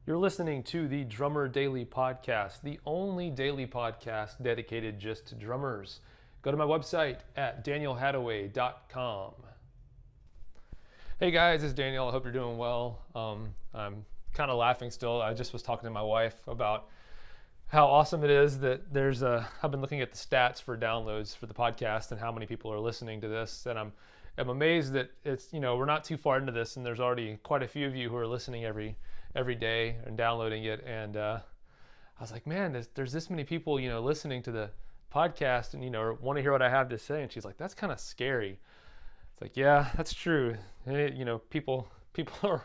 You're listening to the Drummer Daily Podcast, the only daily podcast dedicated just to drummers. Go to my website at danielhadaway.com. Hey guys, it's Daniel. I hope you're doing well. I'm kind of laughing still. I just was talking to my wife about how awesome it is that I've been looking at the stats for downloads for the podcast and how many people are listening to this. And I'm amazed that we're not too far into this and there's already quite a few of you who are listening every day and downloading it. And I was like, man, there's this many people, listening to the podcast and, want to hear what I have to say. And she's like, that's kind of scary. It's like, yeah, that's true. People are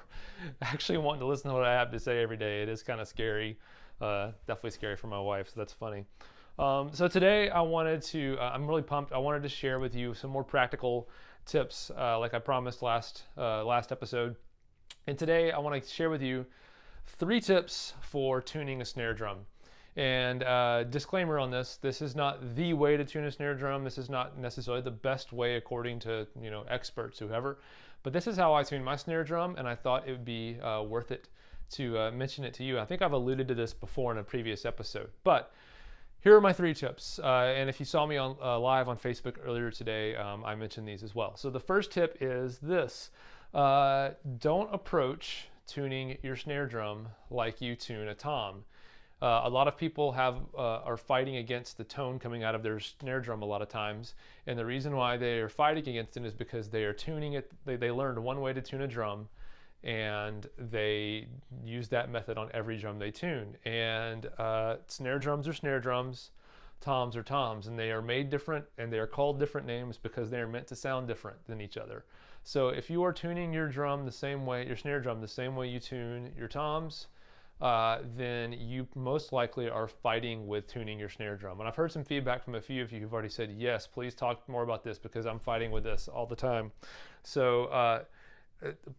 actually wanting to listen to what I have to say every day. It is kind of scary. Definitely scary for my wife. So that's funny. So today I'm really pumped. I wanted to share with you some more practical tips, like I promised last episode. And today I want to share with you 3 tips for tuning a snare drum. And disclaimer on this is not the way to tune a snare drum. This is not necessarily the best way according to experts, whoever. But this is how I tune my snare drum, and I thought it would be worth it to mention it to you. I think I've alluded to this before in a previous episode. But here are my 3 tips. And if you saw me on live on Facebook earlier today, I mentioned these as well. So the first tip is this. Don't approach tuning your snare drum like you tune a tom. A lot of people are fighting against the tone coming out of their snare drum a lot of times, and the reason why they are fighting against it is because they are tuning it. They learned one way to tune a drum, and they use that method on every drum they tune. And snare drums are snare drums, toms are toms, and they are made different, and they are called different names because they are meant to sound different than each other. So if you are tuning your drum the same way, your snare drum the same way you tune your toms, then you most likely are fighting with tuning your snare drum. And I've heard some feedback from a few of you who've already said, yes, please talk more about this because I'm fighting with this all the time. So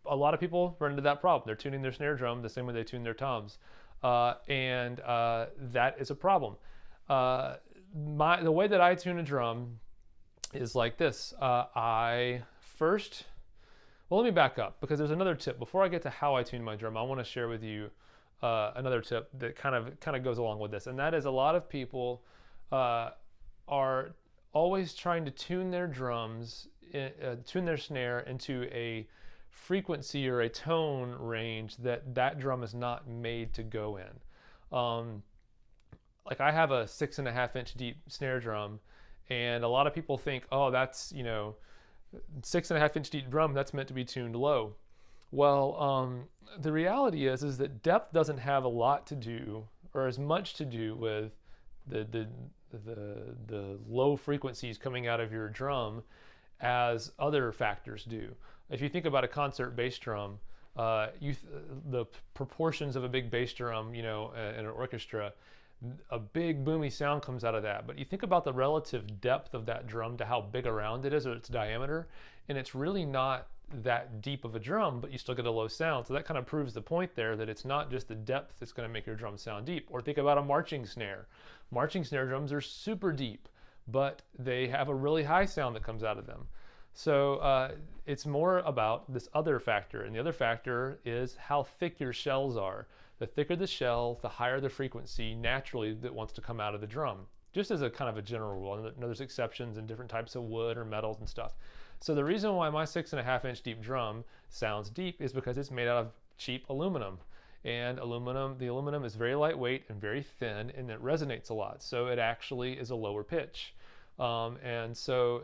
a lot of people run into that problem. They're tuning their snare drum the same way they tune their toms. And that is a problem. The way that I tune a drum is like this. Let me back up because there's another tip. Before I get to how I tune my drum, I want to share with you another tip that kind of goes along with this, and that is a lot of people are always trying to tune their drums, tune their snare into a frequency or a tone range that drum is not made to go in. Like I have a 6.5 inch deep snare drum, and a lot of people think, oh, that's 6.5 inch deep drum, that's meant to be tuned low. Well, the reality is that depth doesn't have a lot to do, or as much to do with the low frequencies coming out of your drum as other factors do. If you think about a concert bass drum, the proportions of a big bass drum, in an orchestra, a big boomy sound comes out of that. But you think about the relative depth of that drum to how big around it is, or its diameter, and it's really not that deep of a drum, but you still get a low sound. So that kind of proves the point there that it's not just the depth that's going to make your drum sound deep. Or think about a marching snare. Marching snare drums are super deep, but they have a really high sound that comes out of them. So it's more about this other factor, and the other factor is how thick your shells are. The thicker the shell, the higher the frequency naturally that wants to come out of the drum, just as a kind of a general rule. And there's exceptions in different types of wood or metals and stuff. So the reason why my 6.5 inch deep drum sounds deep is because it's made out of cheap aluminum. And the aluminum is very lightweight and very thin, and it resonates a lot. So it actually is a lower pitch. And so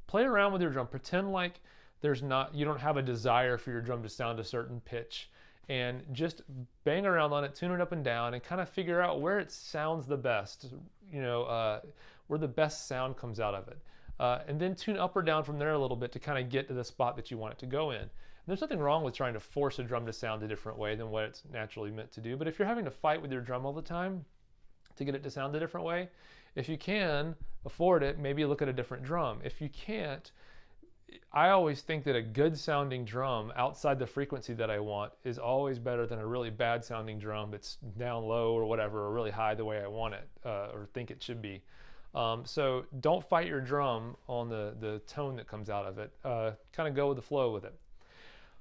play around with your drum. Pretend like you don't have a desire for your drum to sound a certain pitch, and just bang around on it, tune it up and down, and kind of figure out where it sounds the best, where the best sound comes out of it. And then tune up or down from there a little bit to kind of get to the spot that you want it to go in. And there's nothing wrong with trying to force a drum to sound a different way than what it's naturally meant to do. But if you're having to fight with your drum all the time to get it to sound a different way, if you can afford it, maybe look at a different drum. If you can't, I always think that a good sounding drum outside the frequency that I want is always better than a really bad sounding drum that's down low or whatever, or really high the way I want it or think it should be. So don't fight your drum on the tone that comes out of it. Kind of go with the flow with it.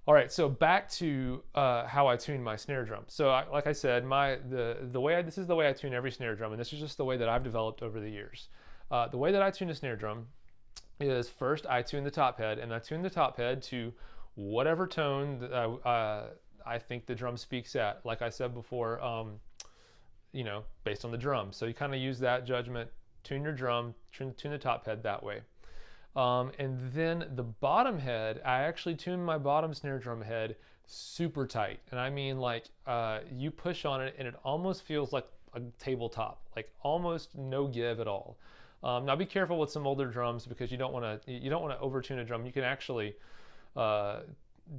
All right, so back to how I tune my snare drum. So, like I said, this is the way I tune every snare drum, and this is just the way that I've developed over the years. The way that I tune a snare drum is first I tune the top head, and I tune the top head to whatever tone that I think the drum speaks at. Like I said before, based on the drum. So you kind of use that judgment, tune your drum, tune the top head that way. And then the bottom head, I actually tune my bottom snare drum head super tight. And I mean, like, you push on it and it almost feels like a tabletop, like almost no give at all. Now be careful with some older drums because you don't want to overtune a drum. You can actually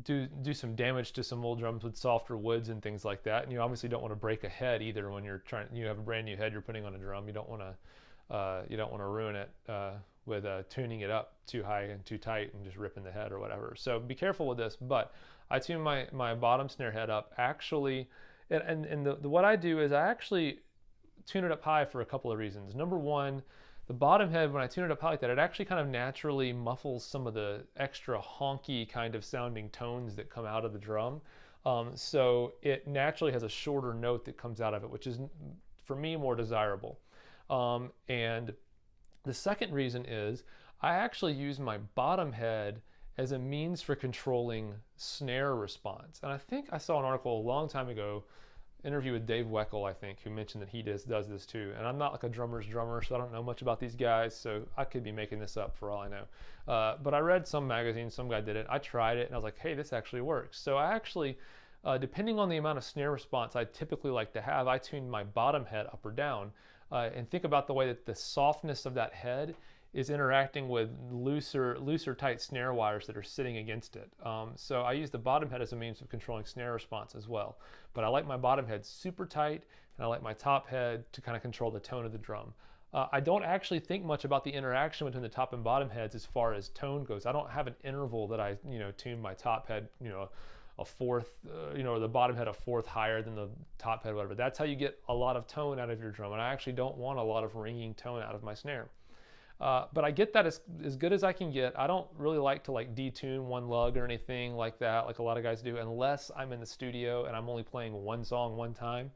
do some damage to some old drums with softer woods and things like that. And you obviously don't want to break a head either when you have a brand new head you're putting on a drum. You don't want to ruin it with tuning it up too high and too tight and just ripping the head or whatever. So be careful with this. But I tune my bottom snare head up actually, and what I do is I actually tune it up high for a couple of reasons. Number one, the bottom head, when I tune it up high like that, it actually kind of naturally muffles some of the extra honky kind of sounding tones that come out of the drum. So it naturally has a shorter note that comes out of it, which is, for me, more desirable. And the second reason is I actually use my bottom head as a means for controlling snare response. And I think I saw an article a long time ago, interview with Dave Weckl, I think, who mentioned that he does this too. And I'm not like a drummer's drummer, so I don't know much about these guys, so I could be making this up for all I know. But I read some magazine, some guy did it, I tried it, and I was like, hey, this actually works. So I actually, depending on the amount of snare response I typically like to have, I tune my bottom head up or down. And think about the way that the softness of that head is interacting with looser tight snare wires that are sitting against it. So I use the bottom head as a means of controlling snare response as well. But I like my bottom head super tight, and I like my top head to kind of control the tone of the drum. I don't actually think much about the interaction between the top and bottom heads as far as tone goes. I don't have an interval that I tune my top head a fourth, or the bottom head a fourth higher than the top head, whatever. That's how you get a lot of tone out of your drum, and I actually don't want a lot of ringing tone out of my snare. But I get that as good as I can get. I don't really like to detune one lug or anything like that, like a lot of guys do, unless I'm in the studio and I'm only playing one song one time.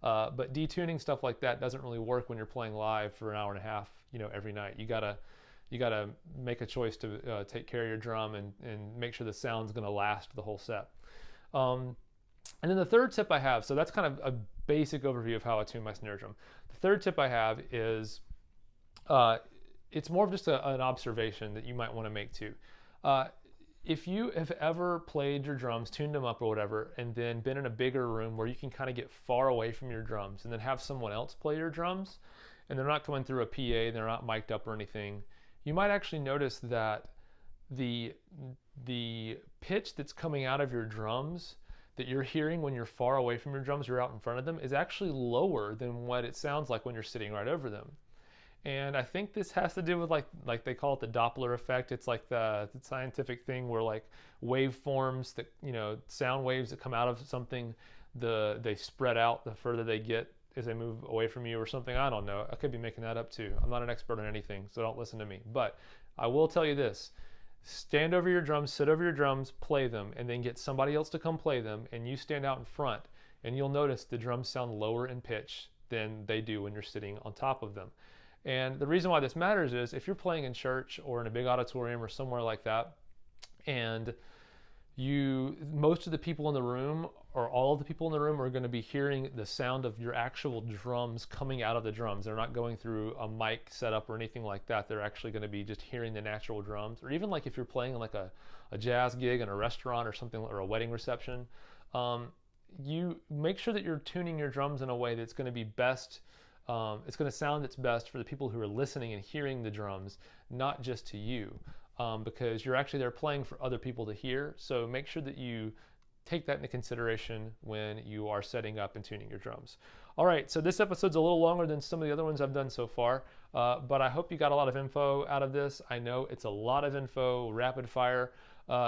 But detuning stuff like that doesn't really work when you're playing live for an hour and a half, every night. You gotta make a choice to take care of your drum and make sure the sound's gonna last the whole set. And then the third tip I have, so that's kind of a basic overview of how I tune my snare drum. The third tip I have is, it's more of just an observation that you might want to make too. If you have ever played your drums, tuned them up or whatever, and then been in a bigger room where you can kind of get far away from your drums and then have someone else play your drums, and they're not coming through a PA, they're not mic'd up or anything, you might actually notice that the pitch that's coming out of your drums that you're hearing when you're far away from your drums, you're out in front of them, is actually lower than what it sounds like when you're sitting right over them. And I think this has to do with like they call it the Doppler effect. It's like the scientific thing where like waveforms that, sound waves that come out of something, they spread out the further they get as they move away from you or something. I don't know. I could be making that up too. I'm not an expert on anything, so don't listen to me. But I will tell you this. Stand over your drums, sit over your drums, play them, and then get somebody else to come play them, and you stand out in front, and you'll notice the drums sound lower in pitch than they do when you're sitting on top of them. And the reason why this matters is if you're playing in church or in a big auditorium or somewhere like that, and most of the people in the room or all of the people in the room are going to be hearing the sound of your actual drums coming out of the drums. They're not going through a mic setup or anything like that. They're actually going to be just hearing the natural drums. Or even like if you're playing like a jazz gig in a restaurant or something, or a wedding reception, you make sure that you're tuning your drums in a way that's going to be best. It's going to sound its best for the people who are listening and hearing the drums, not just to you, because you're actually there playing for other people to hear. So make sure that you take that into consideration when you are setting up and tuning your drums. All right, so this episode's a little longer than some of the other ones I've done so far, but I hope you got a lot of info out of this. I know it's a lot of info, rapid fire.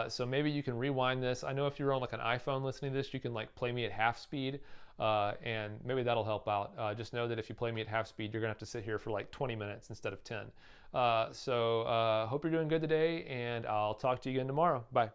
So maybe you can rewind this. I know if you're on like an iPhone listening to this, you can like play me at half speed. And maybe that'll help out. Just know that if you play me at half speed, you're gonna have to sit here for like 20 minutes instead of 10. So hope you're doing good today, and I'll talk to you again tomorrow. Bye.